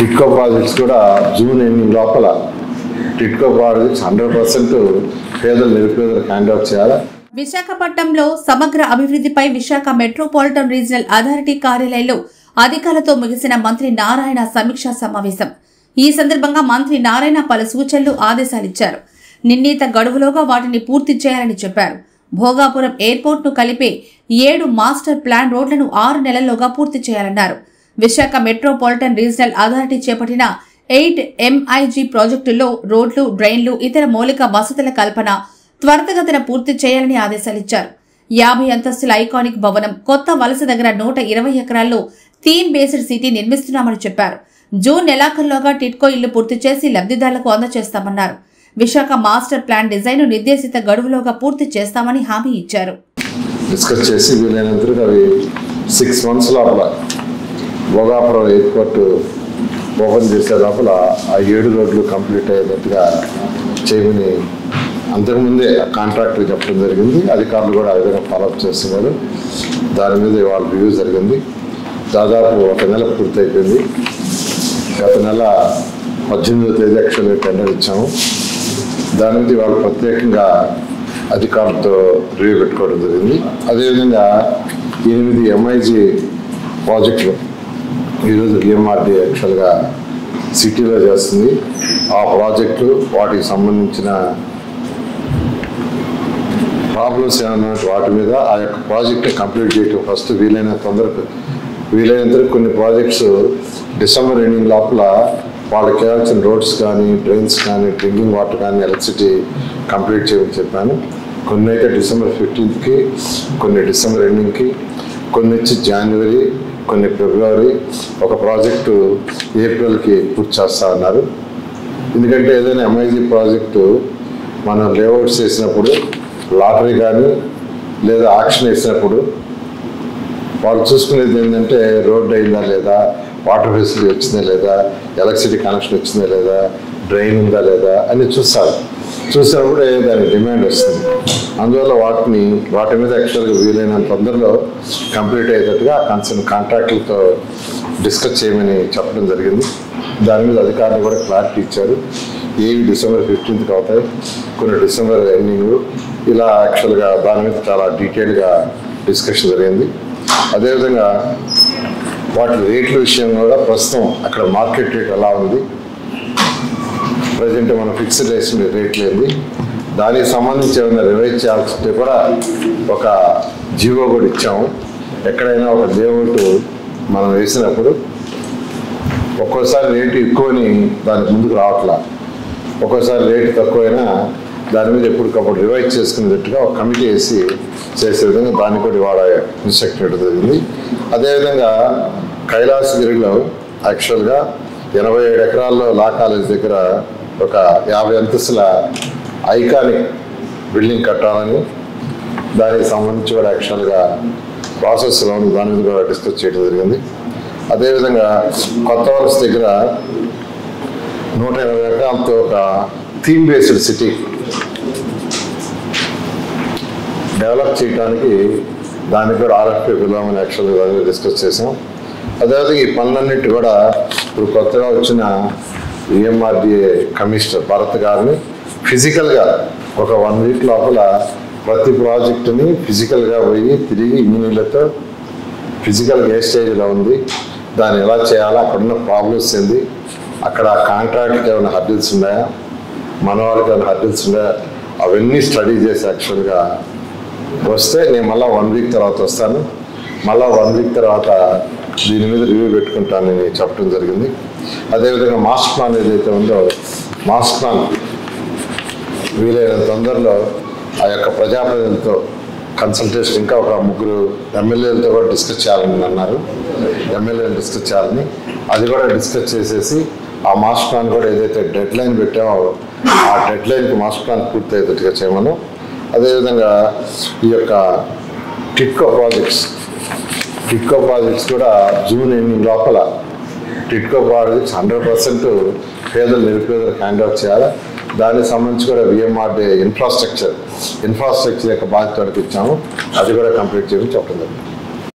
TIDCO projects కూడా June ending లోపల TIDCO projects 100% పేదలు నిరుపేదలకు హ్యాండ్ ఓవర్ చేయాలి. విశాఖపట్నంలో సమగ్ర అభివృద్ధిపై విశాఖ మెట్రోపాలిటన్ రీజనల్ అథారిటీ కార్యాలయంలో అధికారులతో ముగిసిన మంత్రి నారాయణ సమీక్షా సమావేశం. ఈ సందర్భంగా మంత్రి నారాయణ పలు సూచనలు, ఆదేశాలిచ్చారు. నిర్ణీత గడువులోగా వాటిని పూర్తి చేయాలని చెప్పారు. భోగాపురం ఎయిర్పోర్ట్ ను కలిపే 7 మాస్టర్ ప్లాన్ రోడ్లను 6 నెలల్లోగా పూర్తి చేయాలన్నారు. విశాఖ మెట్రోపాలిటన్ రీజనల్ అథారిటీ చేపట్టిన 8 MIG ప్రాజెక్టుల్లో రోడ్లు, డ్రైన్లు, ఇతర మౌలిక వసతుల కల్పన త్వరితగతిన పూర్తి చేయాలని ఆదేశాలిచ్చారు. 50 అంతస్తుల ఐకానిక్ భవనం, కొత్త వలస దగ్గర 120 ఎకరాల్లో థీమ్ బేస్డ్ సిటీ నిర్మిస్తున్నామని చెప్పారు. జూన్ నెలాఖరులోగా టిట్కో ఇల్లు పూర్తి చేసి లబ్ధిదారులకు అందజేస్తామన్నారు. విశాఖ మాస్టర్ ప్లాన్ డిజైన్ నిర్దేశిత గడువులోగా పూర్తి చేస్తామని హామీ ఇచ్చారు. డిస్కస్ చేసి వీలైనంతగా అవి 6 months లోపల భోగాపురం ఎయిర్పోర్ట్ ఓపెన్ చేసే లోపల ఆ 7 రోడ్లు కంప్లీట్ అయ్యేటట్టుగా చేయమని అంతకుముందే కాంట్రాక్టర్ చెప్పడం జరిగింది. అధికారులు కూడా ఆ విధంగా ఫాలోఅప్ చేస్తున్నారు. దాని మీద వాళ్ళ రివ్యూ జరిగింది. దాదాపు 1 నెల పూర్తయిపోయింది. గత నెల 18వ తేదీ యాక్చువల్గా టెండర్ ఇచ్చాము. దాని మీద వాళ్ళు ప్రత్యేకంగా అధికారులతో రివ్యూ పెట్టుకోవడం జరిగింది. అదేవిధంగా 8 MIG ప్రాజెక్టులు ఈరోజు EMRD యాక్చువల్గా సిటీలో చేస్తుంది. ఆ ప్రాజెక్టులు, వాటికి సంబంధించిన ప్రాబ్లమ్స్ ఏమన్నా వాటి మీద ఆ యొక్క ప్రాజెక్ట్ని కంప్లీట్ చేయటం ఫస్ట్ వీలైనంత కొన్ని ప్రాజెక్ట్స్ డిసెంబర్ ఎండింగ్ లోపల వాళ్ళకి చేయాల్సిన రోడ్స్ కానీ, డ్రైన్స్ కానీ, డ్రింకింగ్ వాటర్ కానీ, ఎలక్ట్రిసిటీ కంప్లీట్ చేయమని చెప్పాను. కొన్ని అయితే December 15th, కొన్ని డిసెంబర్ ఎండింగ్కి, కొన్ని వచ్చి January, కొన్ని February, ఒక ప్రాజెక్టు ఏప్రిల్కి పూర్తి చేస్తా అన్నారు. ఎందుకంటే ఏదైనా MIG ప్రాజెక్టు మనం లేఅవుట్స్ వేసినప్పుడు, లాటరీ కానీ లేదా ఆక్షన్ వేసినప్పుడు వాళ్ళు చూసుకునేది ఏంటంటే రోడ్ అయిందా లేదా, వాటర్ ఫెసిలిటీ వచ్చిందా లేదా, ఎలక్ట్రిసిటీ కనెక్షన్ వచ్చిందా లేదా, డ్రైన్ ఉందా లేదా అని చూసినప్పుడు దానికి డిమాండ్ వస్తుంది. అందువల్ల వాటి మీద యాక్చువల్గా వీలైనంత తొందరలో కంప్లీట్ అయ్యేటట్టుగా కన్సర్న్ కాంట్రాక్టులతో డిస్కస్ చేయమని చెప్పడం జరిగింది. దాని మీద అధికారులు కూడా క్లారిటీ ఇచ్చారు. ఏవి December 15th అవుతాయి, కొన్ని డిసెంబర్ ఎండింగ్, ఇలా యాక్చువల్గా దాని మీద చాలా డీటెయిల్గా డిస్కషన్ జరిగింది. అదేవిధంగా వాటి రేట్ల విషయం కూడా ప్రస్తుతం అక్కడ మార్కెట్ రేట్ ఎలా ఉంది, ప్రజెంట్ మనం ఫిక్స్డ్ రేట్ లేదు, దానికి సంబంధించి ఏమైనా రివైజ్ చేయాల్సి కూడా ఒక జీవో కూడా ఇచ్చాము. ఎక్కడైనా ఒక లేఅవుట్ మనం వేసినప్పుడు ఒక్కోసారి రేటు ఎక్కువని దానికి ముందుకు రావట్లా, ఒక్కోసారి రేటు తక్కువైనా దాని మీద ఎప్పటికప్పుడు రివైజ్ చేసుకునేటట్టుగా ఒక కమిటీ వేసి చేసే విధంగా దాన్ని కూడా ఇవాళ ఇన్స్ట్రక్ట్ చేయడం జరిగింది. అదేవిధంగా కైలాసగిరిలో యాక్చువల్గా 87 ఎకరాల్లో లా కాలేజ్ దగ్గర ఒక 50 అంతస్తుల ఐకానిక్ బిల్డింగ్ కట్టాలని, దానికి సంబంధించి కూడా యాక్చువల్గా ప్రాసెస్లో ఉంది, దాని మీద కూడా డిస్కస్ చేయడం జరిగింది. అదేవిధంగా కొత్త వలస దగ్గర 180 ఎకరాలతో ఒక థీమ్ బేస్డ్ సిటీ డెవలప్ చేయడానికి దానికి కూడా RFP పిలవమని యాక్చువల్గా దాని మీద డిస్కస్ చేసాం. అదేవిధంగా ఈ పనులన్నిటి కూడా ఇప్పుడు కొత్తగా వచ్చిన EMRDA కమిషనర్ భరత్ గారిని ఫిజికల్గా ఒక 1 week లోపల ప్రతి ప్రాజెక్టుని ఫిజికల్గా పోయి తిరిగి ఇంజనీర్లతో ఫిజికల్గా ఏ స్టేజ్లో ఉంది, దాన్ని ఎలా చేయాలా, అక్కడున్న ప్రాబ్లమ్స్ ఏంది, అక్కడ కాంట్రాక్ట్కి ఏమైనా హర్డిల్స్ ఉన్నాయా, మన వాళ్ళకి ఏమైనా హర్డిల్స్ ఉన్నాయా, అవన్నీ స్టడీ చేసి యాక్చువల్గా వస్తే నేను మళ్ళీ 1 week తర్వాత వస్తాను, మళ్ళీ 1 week తర్వాత దీని మీద రివ్యూ పెట్టుకుంటానని చెప్పడం జరిగింది. అదేవిధంగా మాస్టర్ ప్లాన్ ఏదైతే ఉందో మాస్టర్ ప్లాన్ వీలైన తొందరలో ఆ యొక్క ప్రజాప్రతినిధులతో కన్సల్టేషన్ ఇంకా ఒక 3 ఎమ్మెల్యేలతో కూడా డిస్కస్ చేయాలని అన్నారు. ఎమ్మెల్యేలు డిస్కస్ చేయాలని, అది కూడా డిస్కస్ చేసేసి ఆ మాస్టర్ ప్లాన్ కూడా ఏదైతే డెడ్ లైన్ పెట్టామో ఆ డెడ్ లైన్కి మాస్టర్ ప్లాన్ పూర్తి అయ్యేటట్టుగా చేయమను. అదేవిధంగా ఈ యొక్క టిట్కో ప్రాజెక్ట్స్ కూడా జూన్ ఎండింగ్ లోపల టిట్కో ప్రాజెక్ట్స్ 100% పేదలు నిరుపేదలకు హ్యాండ్ ఓవర్ చేయాలి. దానికి సంబంధించి కూడా VMRD ఇన్ఫ్రాస్ట్రక్చర్ యొక్క బాధ్యత ఇచ్చాము, అది కూడా కంప్లీట్ చేయమని చెప్పడం జరిగింది.